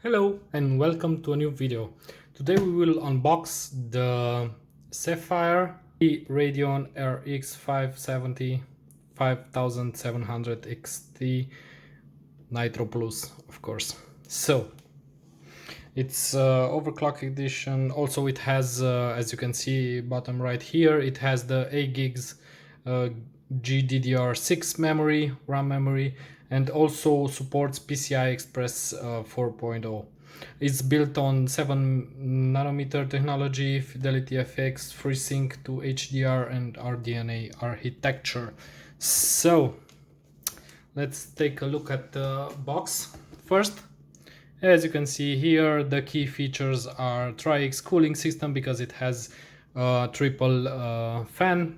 Hello and welcome to a new video. Today we will unbox the Sapphire Radeon RX 570 5700 XT Nitro Plus, of course. So it's overclock edition. Also it has, as you can see bottom right here, it has the 8 gigs GDDR6 memory, RAM memory, and also supports PCI Express 4.0. It's built on 7nm technology, Fidelity FX, FreeSync to HDR and RDNA architecture. So let's take a look at the box first. As you can see here, the key features are Tri-X cooling system because it has triple fan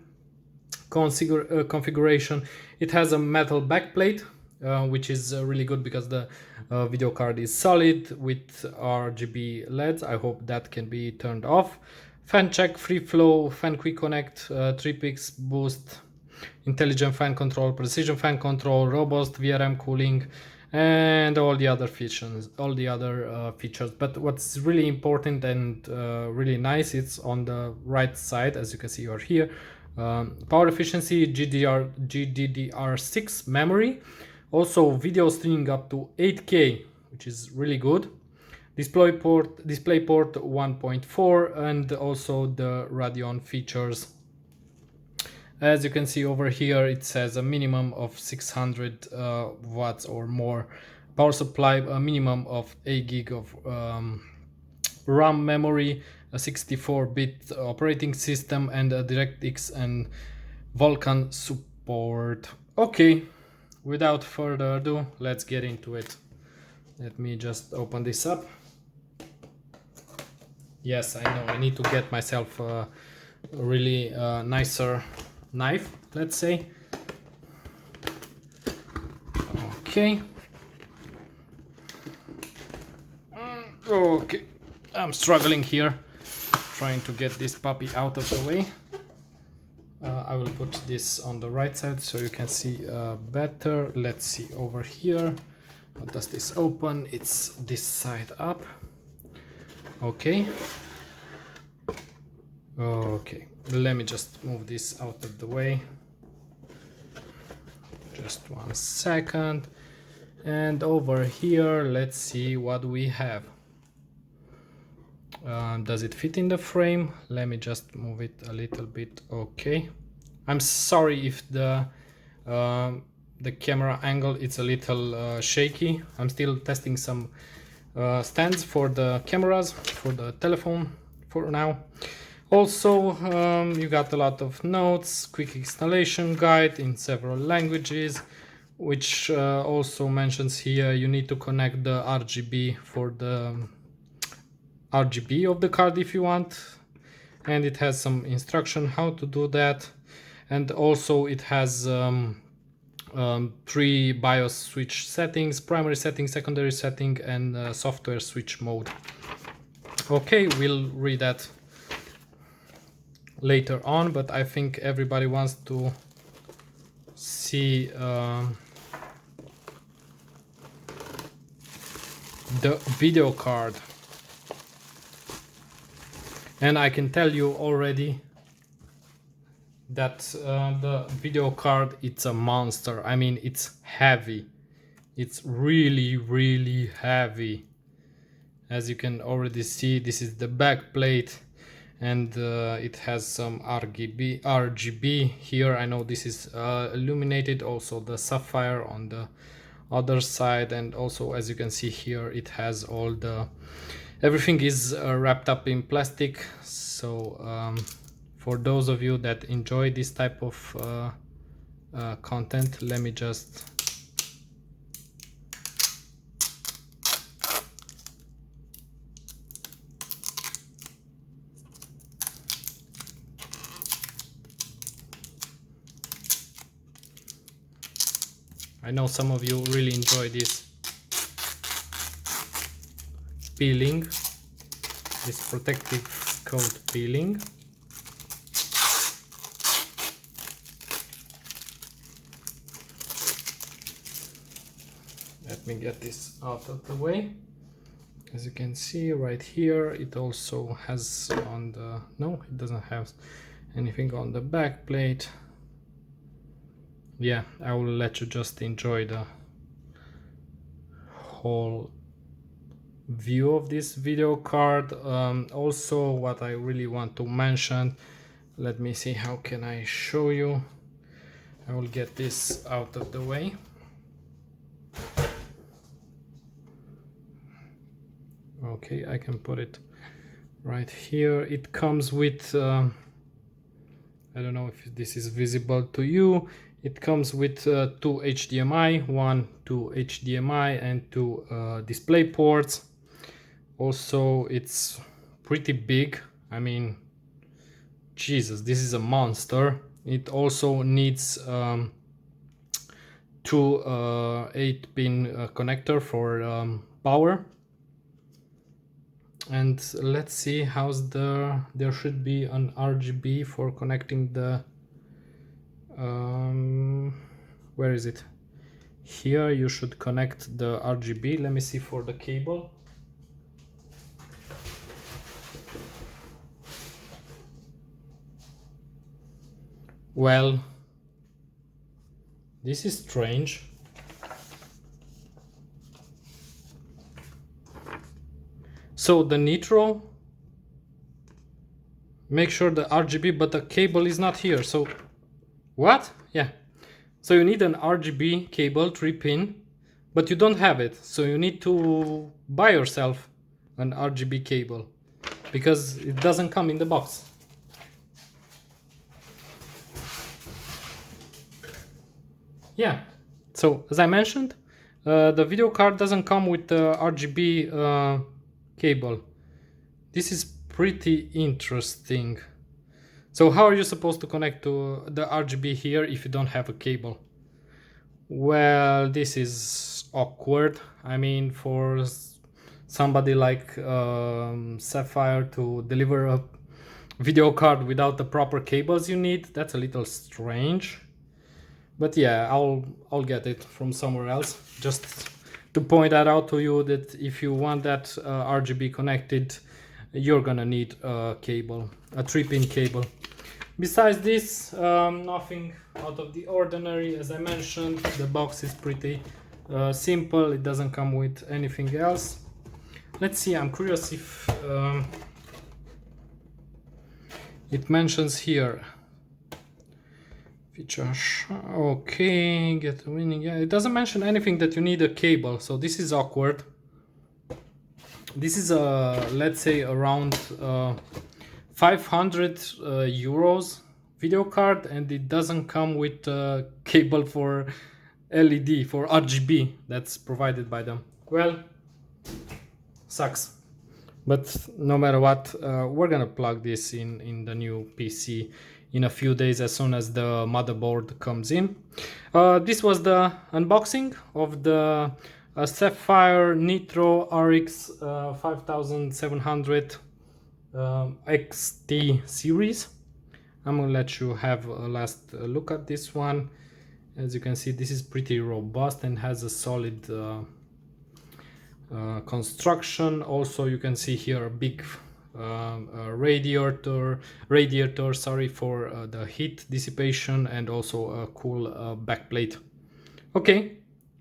configuration. It has a metal backplate, which is really good because the video card is solid with RGB LEDs. I hope that can be turned off. Fan check, free flow, fan quick connect, 3-pix boost, intelligent fan control, precision fan control, robust VRM cooling, and all the other features. But what's really important and really nice, it's on the right side, as you can see over here. Power efficiency, GDDR6 memory, also video streaming up to 8K, which is really good. DisplayPort 1.4, and also the Radeon features. As you can see over here, it says a minimum of 600 watts or more power supply, a minimum of 8 gig of RAM memory, a 64-bit operating system, and a DirectX and Vulkan support. Okay, without further ado, let's get into it. Let me just open this up. Yes, I know I need to get myself a really nicer knife, let's say. Okay. Okay, I'm struggling here, trying to get this puppy out of the way. I will put this on the right side so you can see better. Let's see over here. How does this open? It's this side up. Okay. Okay, let me just move this out of the way. Just 1 second. And over here, let's see what we have. Does it fit in the frame? Let me just move it a little bit. Okay. I'm sorry if the camera angle is a little shaky. I'm still testing some stands for the cameras, for the telephone for now. Also, you got a lot of notes, quick installation guide in several languages, which also mentions here you need to connect the RGB for the RGB of the card if you want, and it has some instruction how to do that. And also it has 3 BIOS switch settings: primary setting, secondary setting, and software switch mode. Okay, we'll read that later on, but I think everybody wants to see the video card. And I can tell you already that the video card, it's a monster. I mean, it's heavy. It's really heavy. As you can already see, this is the back plate, and it has some RGB here. I know this is illuminated. Also the Sapphire on the other side, and also as you can see here, it has all the everything is wrapped up in plastic. So for those of you that enjoy this type of content, let me just I know some of you really enjoy this peeling, this protective coat peeling. Let me get this out of the way. As you can see right here, it also has on the, no, it doesn't have anything on the back plate. Yeah, I will let you just enjoy the whole view of this video card. Also, what I really want to mention, let me see, how can I show you? I will get this out of the way. Okay, I can put it right here. It comes with I don't know if this is visible to you. It comes with two HDMI, two HDMI and two display ports. Also, it's pretty big. I mean, Jesus, this is a monster. It also needs two 8-pin connector for power. And let's see how's there should be an RGB for connecting the where is it? Here you should connect the RGB. Let me see for the cable. Well, this is strange. So the Nitro, make sure the RGB, but the cable is not here. So what? Yeah. So you need an RGB cable, 3-pin, but you don't have it. So you need to buy yourself an RGB cable because it doesn't come in the box. Yeah. So as I mentioned, the video card doesn't come with the RGB cable. This is pretty interesting. So how are you supposed to connect to the RGB here if you don't have a cable? Well, this is awkward. I mean, for somebody like Sapphire to deliver a video card without the proper cables you need, that's a little strange. But yeah, I'll get it from somewhere else. Just to point that out to you, that if you want that RGB connected, you're gonna need a cable, a 3-pin cable. Besides this, nothing out of the ordinary. As I mentioned, the box is pretty simple. It doesn't come with anything else. Let's see, I'm curious if it mentions here features. Okay, get winning. Yeah, it doesn't mention anything that you need a cable, so this is awkward. This is a, let's say, around 500 euros video card, and it doesn't come with a cable for LED, for RGB that's provided by them. Well, sucks. But no matter what, we're gonna plug this in the new PC in a few days as soon as the motherboard comes in. This was the unboxing of the Sapphire Nitro RX 5700 XT series. I'm gonna let you have a last look at this one. As you can see, this is pretty robust and has a solid construction. Also, you can see here a big radiator, sorry, for the heat dissipation, and also a cool backplate. Okay,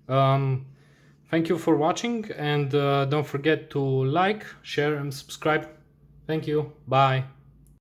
thank you for watching, and don't forget to like, share and subscribe. Thank you. Bye.